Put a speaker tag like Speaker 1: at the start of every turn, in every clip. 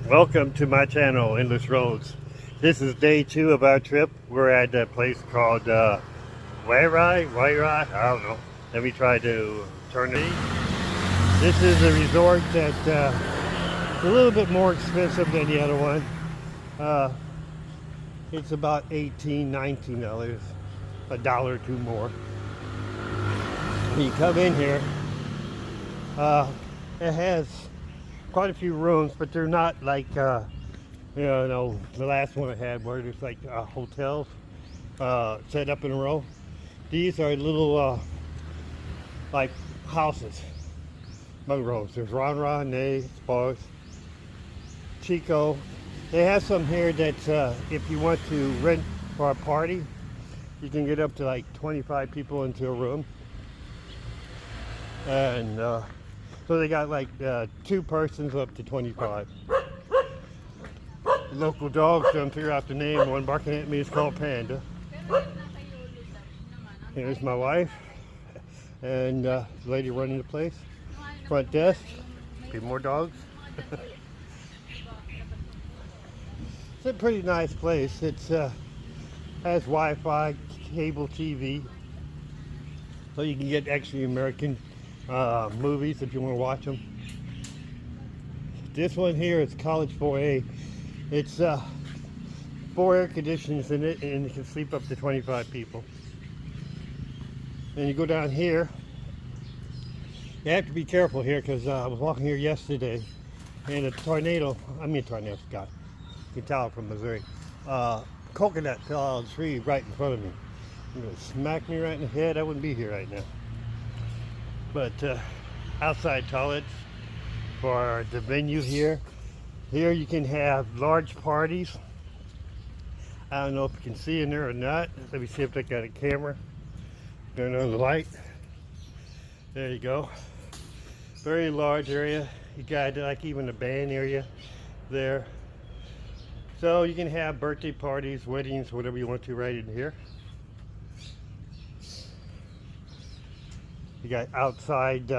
Speaker 1: Welcome to my channel, Endless Roads. This is day 2 of our trip. We're at a place called Wairai, I don't know. Let me try to turn it. This is a resort that is a little bit more expensive than the other one. It's about $18, $19, a dollar or two more. When you come in here, it has quite a few rooms, but they're not like the last one I had where there's like hotels set up in a row. These are little like houses, bungalows. There's Ron Ron, Nay, Sparks, Chico. They have some here that if you want to rent for a party, you can get up to like 25 people into a room. And so they got like 2 persons up to 25. Local dogs, don't figure out the name. One barking at me is called Panda. Here's my wife and the lady running the place. Front desk, a few more dogs. It's a pretty nice place. It's has Wi-Fi, cable TV, so you can get actually American movies if you want to watch them. This one here is College 4A. It's 4 air conditioners in it, and you can sleep up to 25 people. And you go down here. You have to be careful here because I was walking here yesterday, and a tornado. Scott. You can tell from Missouri. Coconut fell out of the tree right in front of me. It would smack me right in the head. I wouldn't be here right now. But outside toilets for the venue here. Here you can have large parties. I don't know if you can see in there or not. Let me see if they got a camera. Turn on the light. There you go. Very large area. You got like even a band area there. So you can have birthday parties, weddings, whatever you want to right in here. You got outside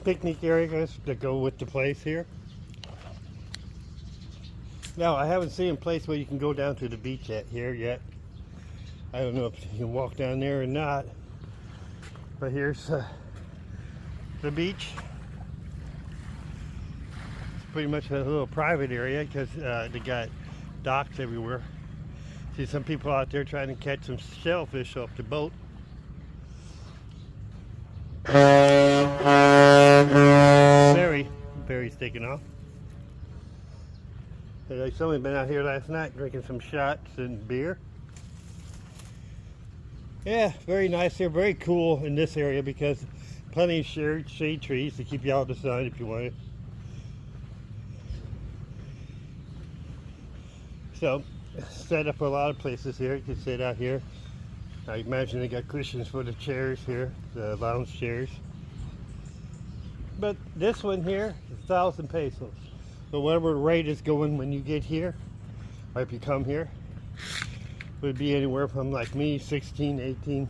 Speaker 1: picnic areas that go with the place here. Now, I haven't seen a place where you can go down to the beach yet. I don't know if you can walk down there or not. But here's the beach. It's pretty much a little private area because they got docks everywhere. See some people out there trying to catch some shellfish off the boat. Berry's taking off. Somebody been out here last night drinking some shots and beer. Yeah, very nice here. Very cool in this area because plenty of shade trees to keep you out of the sun if you want it. So, set up for a lot of places here. You can sit out here. I imagine they got cushions for the chairs here, the lounge chairs. But this one here is 1,000 pesos. So whatever rate is going when you get here, or if you come here, would be anywhere from like me, 16, 18.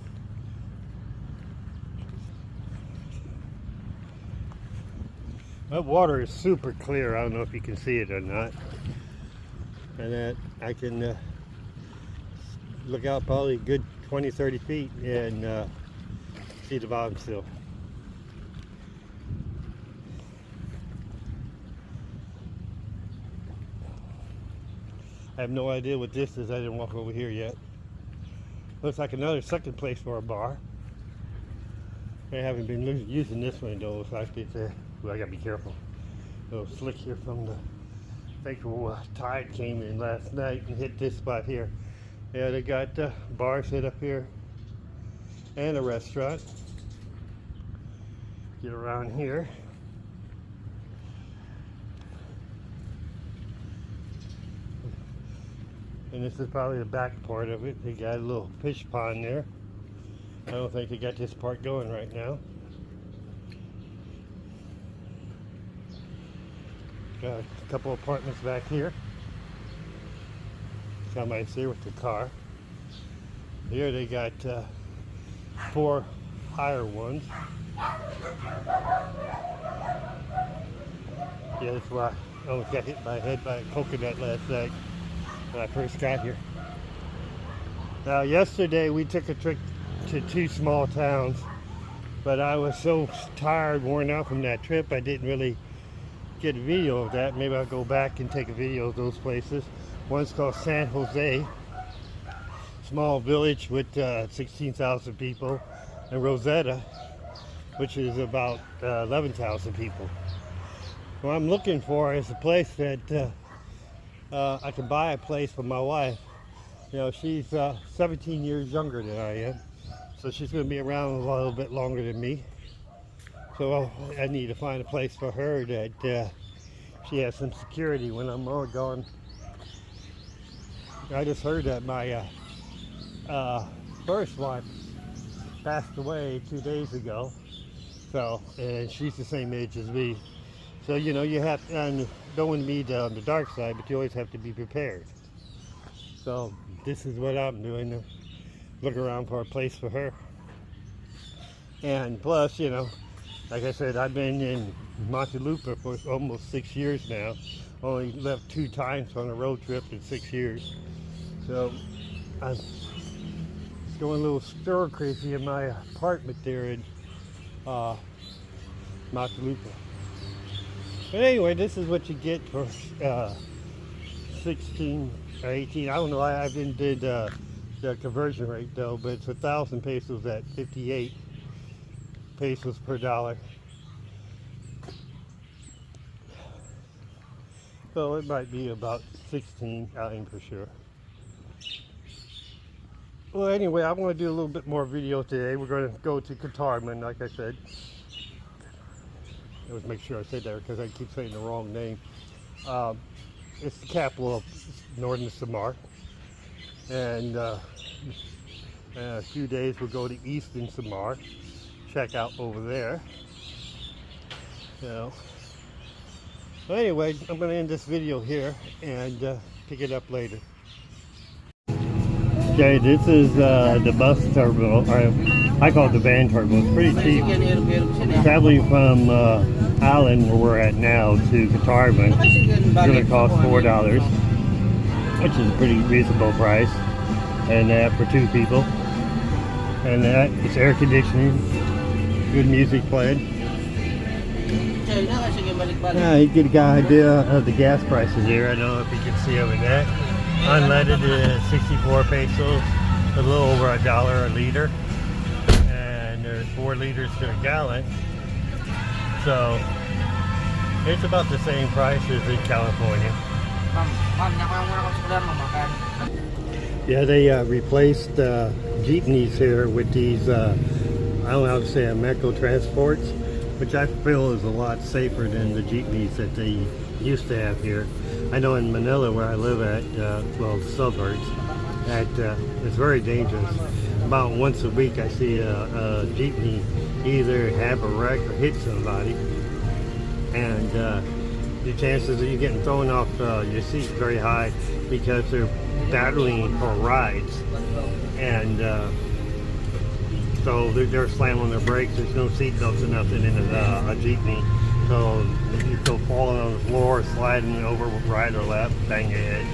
Speaker 1: That water is super clear. I don't know if you can see it or not. And that I can look out probably a good 20, 30 feet and see the bottom still. I have no idea what this is. I didn't walk over here yet. Looks like another second place for a bar. I haven't been using this one though. It's like it's well, I gotta be careful. A little slick here from the actual tide came in last night and hit this spot here. Yeah, they got bars set up here and a restaurant. Get around here. And this is probably the back part of it. They got a little fish pond there. I don't think they got this part going right now. Got a couple apartments back here. Somebody's here with the car. Here they got 4 higher ones. Yeah, that's why almost got hit by head by a coconut last night when I first got here. Now yesterday we took a trip to 2 small towns, but I was so tired, worn out from that trip, I didn't really get a video of that. Maybe I'll go back and take a video of those places. One's called San Jose, small village with 16,000 people, and Rosetta, which is about 11,000 people. What I'm looking for is a place that I can buy a place for my wife. You know, she's 17 years younger than I am, so she's going to be around a little bit longer than me. So I need to find a place for her that she has some security when I'm gone. I just heard that my first wife passed away 2 days ago. So, and she's the same age as me. So, you know, you have, and don't want to be on the dark side, but you always have to be prepared. So, this is what I'm doing, look around for a place for her. And plus, you know, like I said, I've been in Montelupa for almost 6 years now. Only left 2 times on a road trip in 6 years. So, I'm going a little stir crazy in my apartment there in Montelupa. But anyway, this is what you get for 16 or 18. I don't know, I haven't did the conversion rate though, but it's 1,000 pesos at 58 pesos per dollar. So it might be about 16, I ain't for sure. Well, anyway, I want to do a little bit more video today. We're going to go to Catarman, like I said. Let's make sure I said that because I keep saying the wrong name. It's the capital of northern Samar. And in a few days we'll go to eastern Samar. Check out over there. So, well, anyway, I'm going to end this video here and pick it up later. Okay, this is the bus terminal, or I call it the van terminal. It's pretty cheap. Traveling from Allen, where we're at now, to Catarman, it's going to cost $4, which is a pretty reasonable price, and that for 2 people. And that it's air conditioning, good music playing. Yeah, you get a good idea of the gas prices here. I don't know if you can see over that. Unleaded is 64 pesos, a little over $1 a liter, and there's 4 liters to a gallon, so it's about the same price as in California. Yeah, they replaced jeepneys here with these, I don't know how to say them, Eco Transports, which I feel is a lot safer than the jeepneys that they used to have here. I know in Manila, where I live at, well, the suburbs, that it's very dangerous. About once a week I see a jeepney either have a wreck or hit somebody, and the chances of you getting thrown off your seat is very high because they're battling for rides, and so they're slamming on their brakes. There's no seat belts or nothing in a jeepney. So you go falling on the floor, sliding over right or left, bang your head.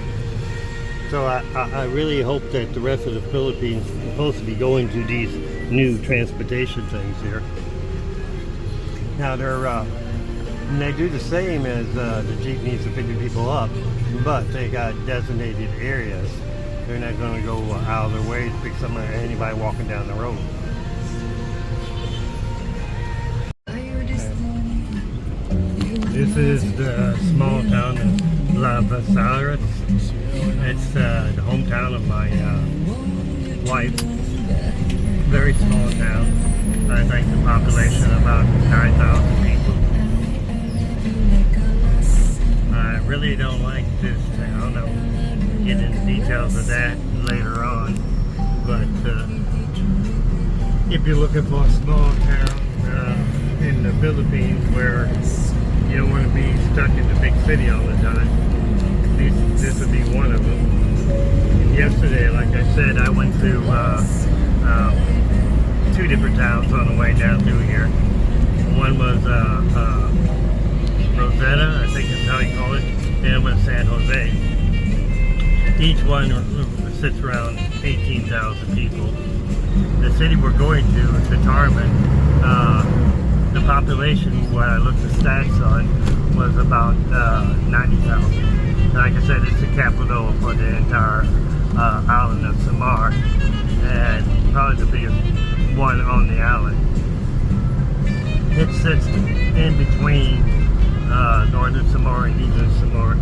Speaker 1: So I really hope that the rest of the Philippines is supposed to be going to these new transportation things here. Now they do the same as the jeepneys are picking people up, but they got designated areas. They're not going to go out of their way to pick anybody walking down the road. This is the small town of La Basara. It's the hometown of my wife. Very small town. I think the population about 9,000 people. I really don't like this town. I'll get into details of that later on. But if you're looking for a small town in the Philippines where you don't want to be stuck in the big city all the time, this would be one of them. Yesterday, like I said, I went to 2 different towns on the way down through here. One was Rosetta, I think it's how you call it, and with San Jose. Each one sits around 18,000 people. The city we're going to, Catarman, the population, what I looked at stats on, was about 90,000. Like I said, it's the capital for the entire island of Samar, and probably the biggest one on the island. It sits in between northern Samar and eastern Samar.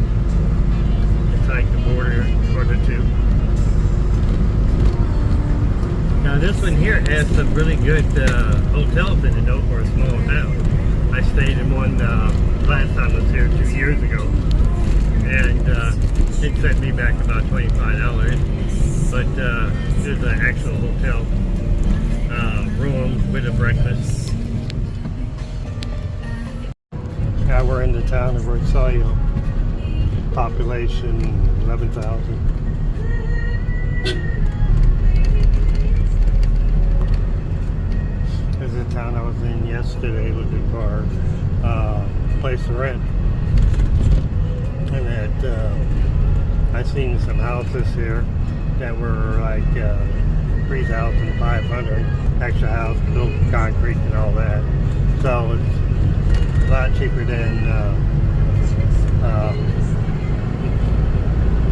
Speaker 1: It's like the border for the two. Now this one here has some really good hotels in it though for a small town. I stayed in one last time I was here 2 years ago, and it set me back about $25. But there's an actual hotel room with a breakfast. Now we're in the town of Rosario. Population 11,000. This is the town I was in yesterday looking for a place to rent. And that I seen some houses here that were like 3,500. Extra house, built concrete and all that. So it's a lot cheaper than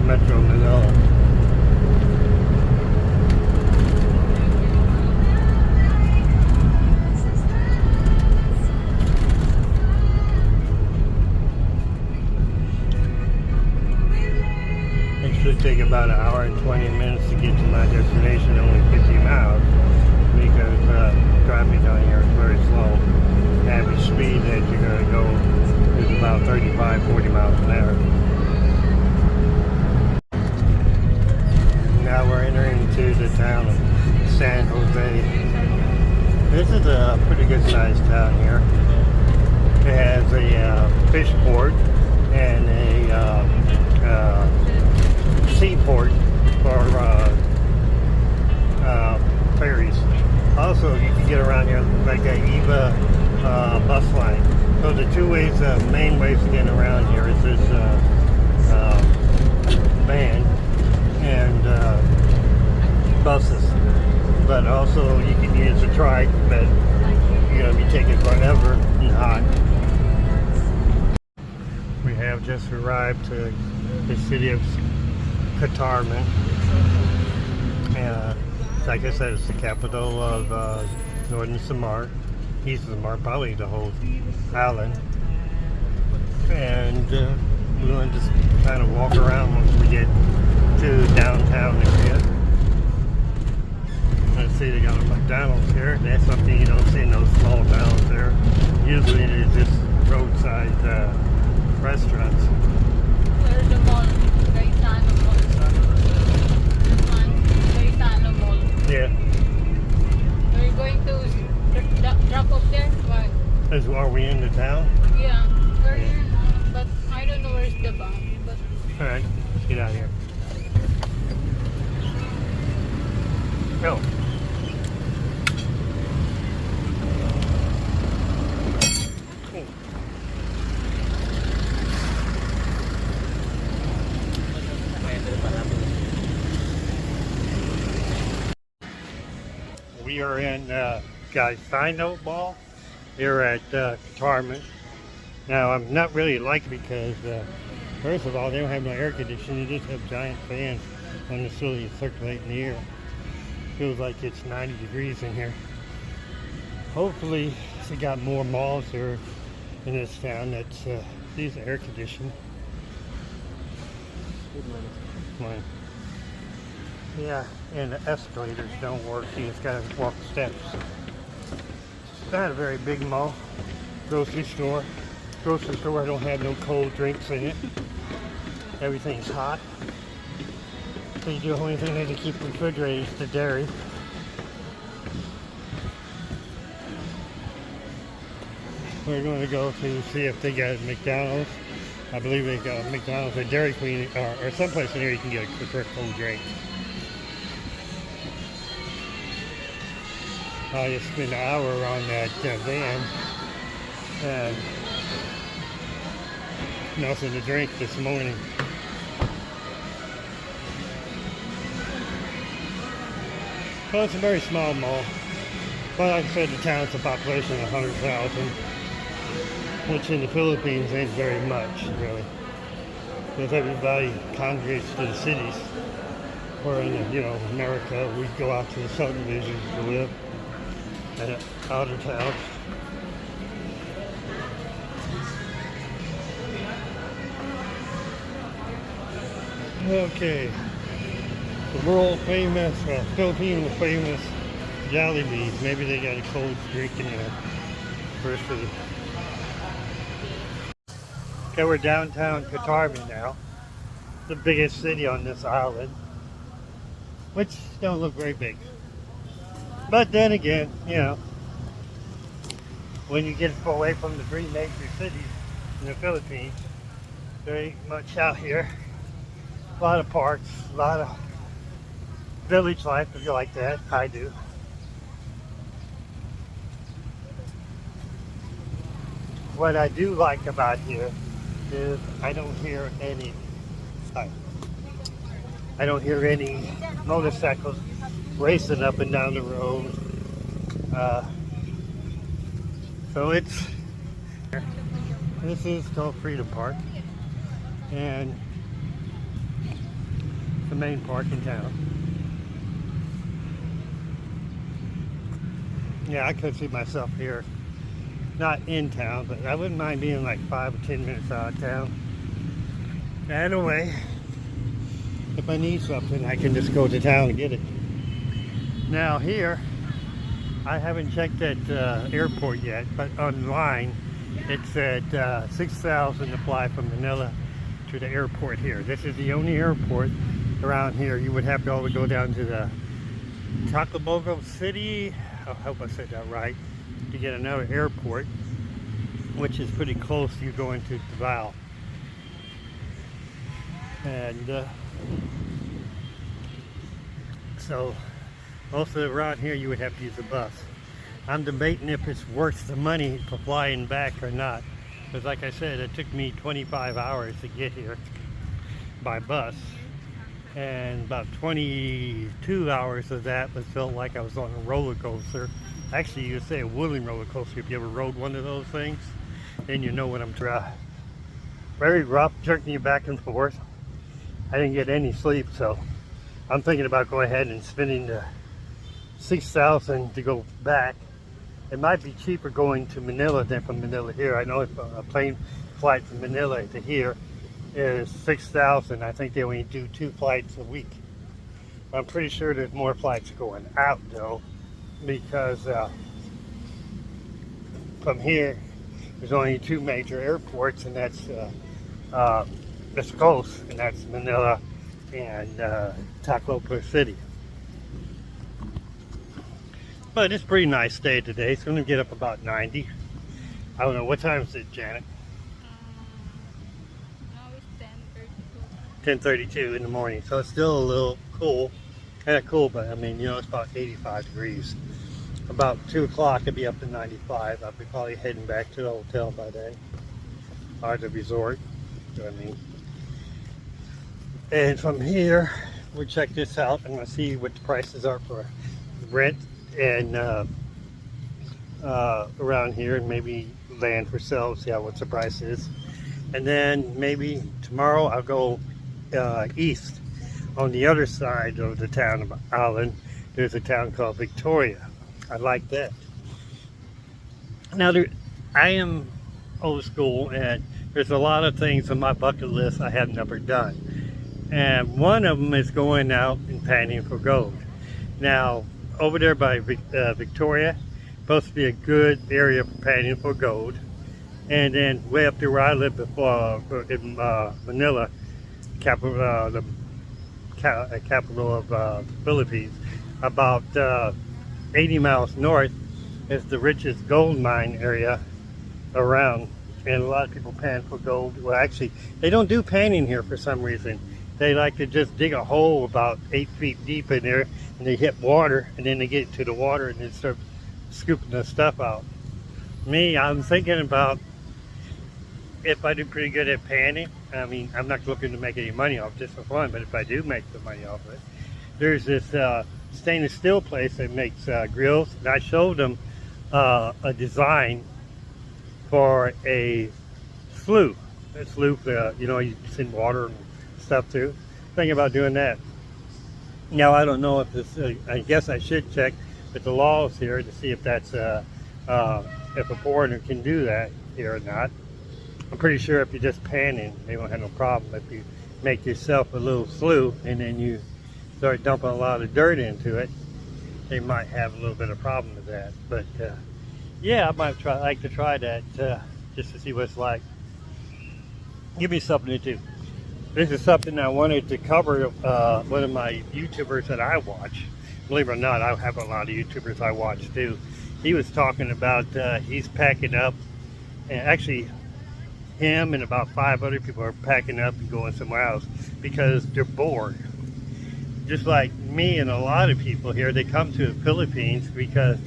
Speaker 1: Metro Manila. It should take about an hour and 20 minutes to get to my destination, only 50 miles, because traffic down here is very slow. The average speed that you're going to go is about 35-40 miles an hour. Now we're entering into the town of San Jose. This is a pretty good sized town here. It has a fish port and a seaport for ferries. Also, you can get around here like a EVA bus line. So the two ways, main ways to get around here is this van and buses. But also you can use a trike, but you're going to be taking forever and hot. We have just arrived to the city of Catarman. Like I said, it's the capital of northern Samar, east of Samar, probably the whole island. And we're going to just kind of walk around once we get to downtown area. Let's see, they got a McDonald's here. That's something you don't see in those small towns there. Usually it is just roadside restaurants.
Speaker 2: There's the mall.
Speaker 1: Yeah.
Speaker 2: Are you going to drop off there? Why?
Speaker 1: Are we in the town?
Speaker 2: Yeah. We're here now, but I don't know where's the bank. But
Speaker 1: alright, let's get out of here. Go. We are in Casino Ball here at Catarman. Now, I'm not really liking it because, first of all, they don't have no air conditioning. They just have giant fans on the ceiling circulating the air. Feels like it's 90 degrees in here. Hopefully, they got more malls here in this town that's these are air conditioned. Mine. Yeah, and the escalators don't work. You just gotta walk the steps. It's not a very big mall. Grocery store. Grocery store don't have no cold drinks in it. Everything's hot. So the only thing they can keep refrigerated is the dairy. We're going to go to see if they got McDonald's. I believe they got McDonald's or Dairy Queen or someplace in here you can get a quick cold drink. I just spent an hour on that van, and nothing to drink this morning. Well, it's a very small mall. But like I said, the town's a population of 100,000, which in the Philippines ain't very much, really. Because everybody congregates to the cities. Where in, America, we go out to the subdivisions to live and out of town. Okay, the world famous, Filipino famous Jollibees. Maybe they got a cold drink in there. First food. Okay, we're downtown Catarman now, the biggest city on this island, which don't look very big. But then again, when you get away from the three major cities in the Philippines, there ain't much out here. A lot of parks, a lot of village life, if you like that. I do. What I do like about here is I don't hear any motorcycles racing up and down the road. So this is called Freedom Park, and the main park in town. Yeah, I could see myself here, not in town, but I wouldn't mind being like 5 or 10 minutes out of town. Anyway, if I need something, I can just go to town and get it. Now here, I haven't checked that airport yet, but online it said 6,000 to fly from Manila to the airport here. This is the only airport around here. You would have to always go down to the Tacloban City, I hope I said that right, to get another airport, which is pretty close to you going to Davao. And so most of around here you would have to use a bus. I'm debating if it's worth the money for flying back or not, because like I said, it took me 25 hours to get here by bus, and about 22 hours of that felt like I was on a roller coaster. Actually, you say a wooden roller coaster if you ever rode one of those things, then you know what I'm trying. Very rough, jerking you back and forth. I didn't get any sleep, so I'm thinking about going ahead and spending the 6,000 to go back. It might be cheaper going to Manila than from Manila here. I know if a plane flight from Manila to here is 6,000. I think they only do 2 flights a week. I'm pretty sure there's more flights going out though, because from here there's only 2 major airports, and that's close, and that's Manila and Tacloban City. But it's a pretty nice day today. It's going to get up about 90. I don't know, what time is it, Janet?
Speaker 2: Now it's
Speaker 1: 10:32 in the morning, so it's still a little cool. Kind of cool, but I mean, it's about 85 degrees. About 2 o'clock it'll be up to 95. I'll be probably heading back to the hotel by then, or the resort. I mean, and from here we'll check this out. I'm going to see what the prices are for rent and around here, and maybe land for sale, see what the price is. And then maybe tomorrow I'll go east. On the other side of the town of Island, there's a town called Victoria. I like that. Now I am old school, and there's a lot of things on my bucket list I have never done, and one of them is going out and panning for gold. Now over there by Victoria, supposed to be a good area for panning for gold. And then way up there where I lived before, in Manila, the capital of Philippines, about 80 miles north is the richest gold mine area around, and a lot of people pan for gold. Well, actually, they don't do panning here for some reason. They like to just dig a hole about 8 feet deep in there, and they hit water, and then they get to the water and then start scooping the stuff out. Me, I'm thinking about if I do pretty good at panning, I mean, I'm not looking to make any money off it, just for fun, but if I do make the money off of it, there's this stainless steel place that makes grills, and I showed them a design for a slough. A slough, you know, you send water and stuff through. Thinking about doing that. Now, I don't know if this, I guess I should check with the laws here to see if that's, if a foreigner can do that here or not. I'm pretty sure if you're just panning, they won't have no problem. If you make yourself a little slough and then you start dumping a lot of dirt into it, they might have a little bit of problem with that. But yeah, I might like to try that just to see what it's like. Give me something to do. This is something I wanted to cover. One of my YouTubers that I watch, believe it or not, I have a lot of YouTubers I watch too. He was talking about he's packing up, and actually him and about 5 other people are packing up and going somewhere else because they're bored. Just like me and a lot of people here, they come to the Philippines because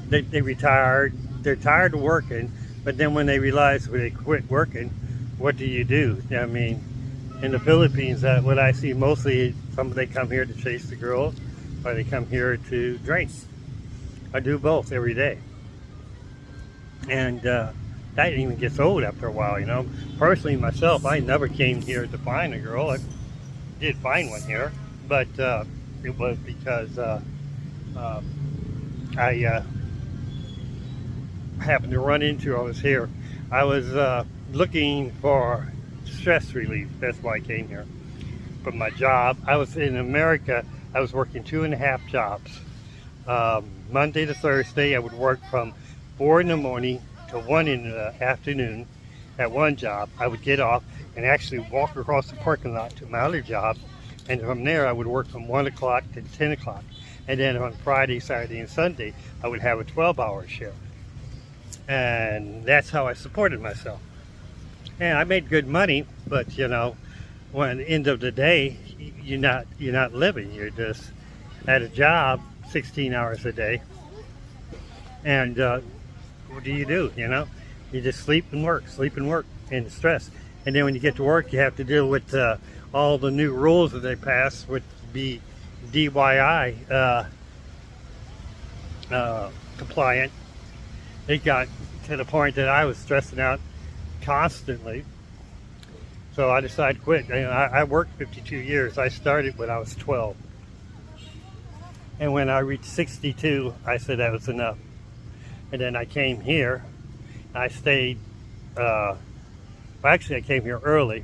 Speaker 1: they retired, they're tired of working, but then when they realize when they quit working, what do you do? I mean, in the Philippines, what I see mostly, they come here to chase the girls, or they come here to drink. I do both every day. And that even gets old after a while, you know. Personally, myself, I never came here to find a girl. I did find one here, but it was because I happened to run into, I was here. I was looking for stress relief. That's why I came here. From my job, I was in America, I was working 2.5 jobs. Monday to Thursday, I would work from 4 in the morning to 1 in the afternoon at one job. I would get off and actually walk across the parking lot to my other job, and from there I would work from 1 o'clock to 10 o'clock. And then on Friday, Saturday, and Sunday, I would have a 12-hour shift. And that's how I supported myself. And I made good money, but you know, when at the end of the day, you're not living. You're just at a job 16 hours a day. And what do? You know, you just sleep and work, and stress. And then when you get to work, you have to deal with all the new rules that they passed, which would be DIY compliant. It got to the point that I was stressing out constantly. So I decided to quit. You know, I worked 52 years. I started when I was 12. And when I reached 62, I said that was enough. And then I came here. I stayed, well, actually I came here early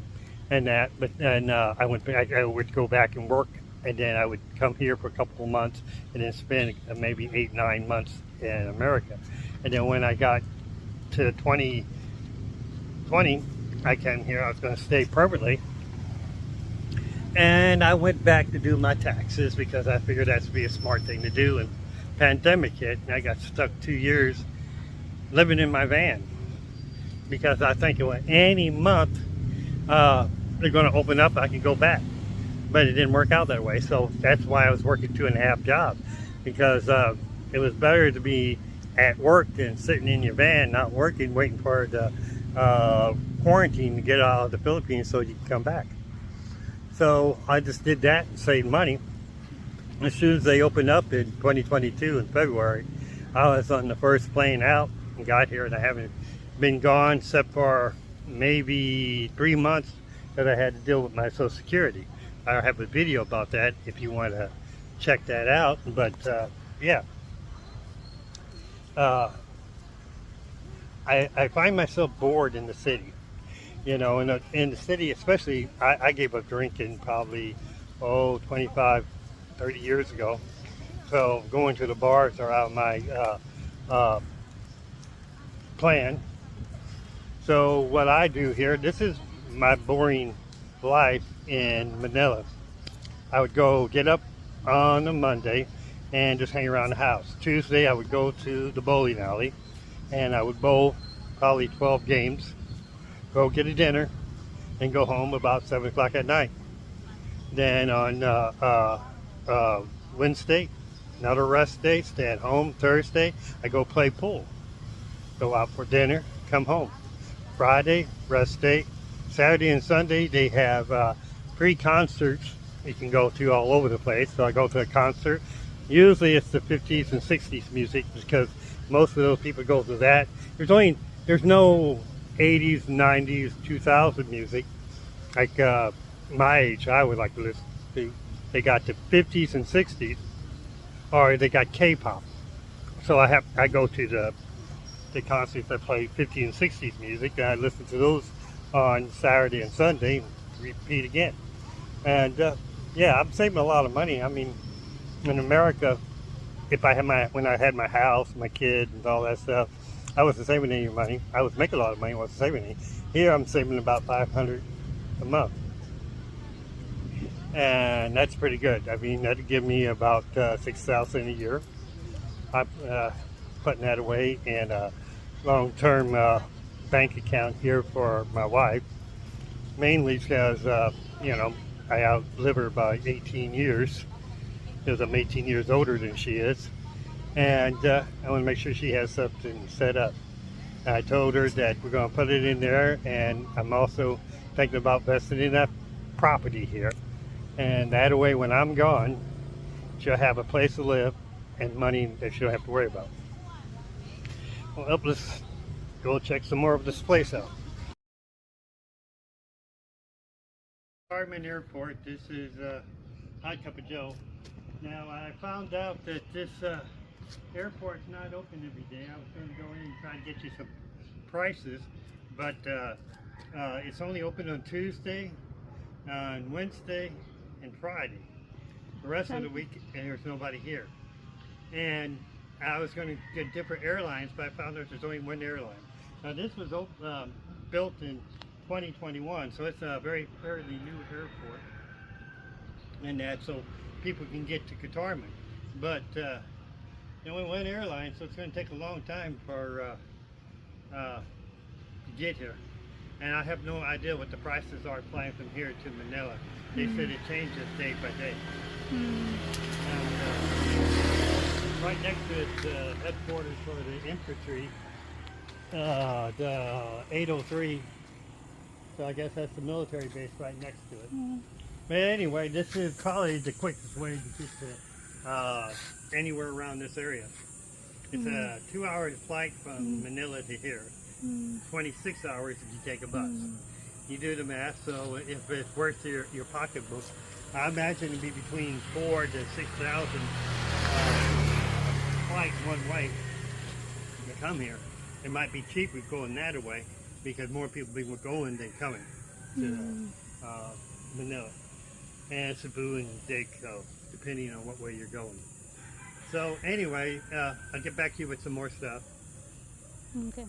Speaker 1: and that, but then I would go back and work, and then I would come here for a couple of months and then spend maybe 8-9 months in America. And then when I got to 2020, I came here. I was going to stay permanently, and I went back to do my taxes because I figured that would be a smart thing to do. And pandemic hit, and I got stuck 2 years living in my van because I think any month they're going to open up, I can go back. But it didn't work out that way, so that's why I was working 2.5 jobs, because it was better to be at work than sitting in your van not working, waiting for the quarantine to get out of the Philippines so you can come back. So I just did that and saved money. As soon as they opened up in 2022 in February, I was on the first plane out and got here, and I haven't been gone except for maybe 3 months that I had to deal with my Social Security. I have a video about that if you want to check that out. But yeah, I find myself bored in the city. You know, in the city, especially, I gave up drinking probably 25, 30 years ago. So going to the bars are out of my plan. So what I do here, this is my boring life in Manila. I would go get up on a Monday and just hang around the house. Tuesday I would go to the bowling alley and I would bowl probably 12 games, go get a dinner, and go home about 7 o'clock at night. Then on Wednesday, another rest day, stay at home. Thursday I go play pool, go out for dinner, come home. Friday, rest day. Saturday and Sunday, they have free concerts you can go to all over the place. So I go to a concert. Usually it's the 50s and 60s music because most of those people go to that. There's no 80s, 90s, 2000 music like my age I would like to listen to. They got the 50s and 60s, or they got K-pop. So I go to the concerts that play 50s and 60s music, and I listen to those on Saturday and Sunday, repeat again. And yeah, I'm saving a lot of money. I mean, in America, if I had when I had my house, my kid, and all that stuff, I wasn't saving any money. I was making a lot of money, wasn't saving any. Here, I'm saving about $500 a month, and that's pretty good. I mean, that'd give me about $6,000 a year. I'm putting that away in a long-term bank account here for my wife, mainly because you know, I outlive her by 18 years because I'm 18 years older than she is, and I want to make sure she has something set up. I told her that we're going to put it in there, and I'm also thinking about investing in that property here, and that way when I'm gone, she'll have a place to live and money that she don't have to worry about. Well, let's go check some more of this place out. Catarman Airport. This is Hot Cup of Joe. Now I found out that this airport's not open every day. I was going to go in and try and get you some prices, but it's only open on Tuesday, on Wednesday, and Friday. The rest of the week, and there's nobody here. And I was going to get different airlines, but I found out there's only one airline. Now this was built in 2021, so it's a fairly new airport, and that so people can get to Catarman. But only one airline, so it's going to take a long time for to get here. And I have no idea what the prices are flying from here to Manila. They said it changes day by day. And right next to it, headquarters for the infantry, the 803. So I guess that's the military base right next to it. But anyway, this is probably the quickest way to get to anywhere around this area. It's a 2-hour flight from Manila to here. 26 hours if you take a bus. You do the math, so if it's worth your pocketbook, I imagine it'd be between 4,000 to 6,000 flights one way to come here. It might be cheaper going that way because more people be going than coming to Manila and Cebu and Degco, depending on what way you're going. So anyway, I'll get back to you with some more stuff.
Speaker 2: Okay.